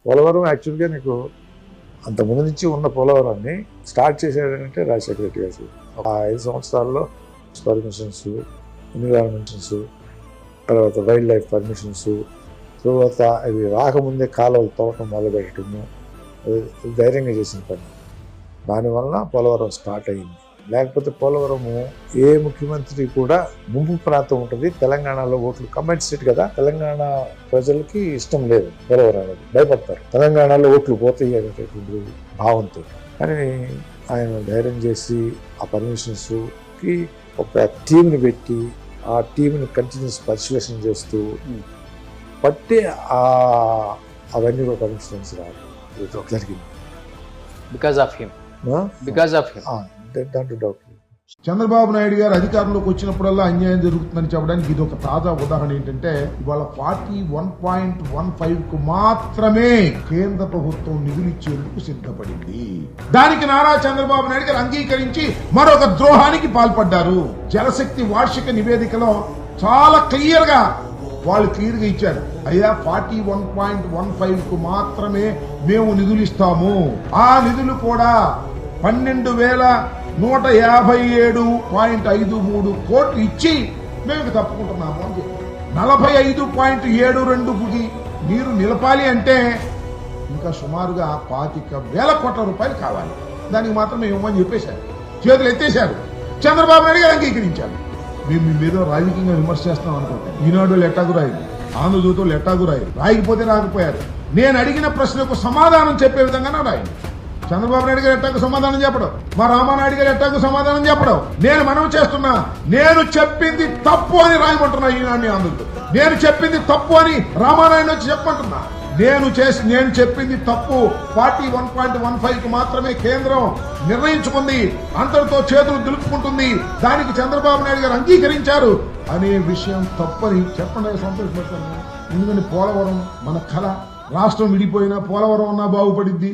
పోలవరం యాక్చువల్గా నీకు అంతకుముందు నుంచి ఉన్న పోలవరాన్ని స్టార్ట్ చేశాడంటే రాజశేఖర రెడ్డి గారు. ఒక 5 సంవత్సరాల్లో పర్మిషన్స్, ఎన్విరాన్మెంటల్స్, తర్వాత వైల్డ్ లైఫ్ పర్మిషన్స్, తర్వాత అది రాకముందే కాలువలు తవ్వటం మొదలుపెట్టడము, ధైర్యంగా చేసిన పని. దానివల్ల పోలవరం స్టార్ట్ అయింది. లేకపోతే పోలవరము ఏ ముఖ్యమంత్రి కూడా ముంపు ప్రాంతం ఉంటుంది. తెలంగాణలో ఓట్లు కంబైన్డ్ స్టేట్ కదా, తెలంగాణ ప్రజలకి ఇష్టం లేదు పోలవరం అనేది, భయపడతారు తెలంగాణలో ఓట్లు పోతాయి అనేటటువంటి భావంతో. కానీ ఆయన ధైర్యం చేసి ఆ పర్మిషన్స్కి ఒక టీంని పెట్టి ఆ టీంని కంటిన్యూస్ పరిశీలన చేస్తూ పట్టి అవన్నీ కూడా పర్మిషన్స్ రావడం జరిగింది. Because of him. Chandrababu Naidu గారు అధికారంలోకి వచ్చినప్పుడల్లా అన్యాయం జరుగుతుందని చెప్పడానికి ఇది ఒక తాజా ఉదాహరణ. ఏంటంటే ఇవాళ 41.15 కు మాత్రమే కేంద్ర ప్రభుత్వం నిధులు ఇచ్చేందుకు సిద్ధపడింది. దానికి నారా చంద్రబాబు నాయుడు గారు అంగీకరించి మరొక ద్రోహానికి పాల్పడ్డారు. జలశక్తి వార్షిక నివేదికలో చాలా క్లియర్ గా ఇచ్చారు. అయ్యా 41.15 కు మాత్రమే మేము నిధులు ఇస్తాము. ఆ నిధులు కూడా 12,157.53 కోట్లు ఇచ్చి మేము తప్పుకుంటున్నాము అని చెప్పి 45.72కి మీరు నిలపాలి అంటే ఇంకా సుమారుగా 25,000 కోట్ల రూపాయలు కావాలి. దానికి మాత్రం మేము ఇవ్వమని చెప్పేశారు, చేతులు ఎత్తేశారు. చంద్రబాబు నాయుడు గారు అంగీకరించారు. మేము మీ మీద రాజకీయంగా విమర్శ చేస్తాం అనుకుంటాం. ఈనాడు ఎట్టాగు రాయదు, ఆంధ్రజ్యోతులు ఎట్టాగు రాయరు, రాయకపోతే రాకపోయారు. నేను అడిగిన ప్రశ్నకు సమాధానం చెప్పే విధంగానే రాయండి. చంద్రబాబు నాయుడు గారు ఎట్టాకు సమాధానం చెప్పడం, మా రామానాయుడు గారు ఎట్టాకు సమాధానం చెప్పడం. నేను మనవి చేస్తున్నా, నేను చెప్పింది తప్పు అని రాయమంటున్నా. ఈనాడు ఆంధ్రజ్యోతి నేను చెప్పింది తప్పు అని రామానాయుడు వచ్చి చెప్పమంటున్నా. నేను చెప్పింది తప్పు. 41.15 కు మాత్రమే కేంద్రం నిర్ణయించుకుంది, అంతటితో చేతులు దులుపుకుంటుంది. దానికి చంద్రబాబు నాయుడు గారు అంగీకరించారు అనే విషయం తప్పని చెప్పండి, సంతోషపడతాను. ఎందుకంటే పోలవరం మన కళ. రాష్ట్రం విడిపోయినా పోలవరం అన్నా బాగుపడిద్ది.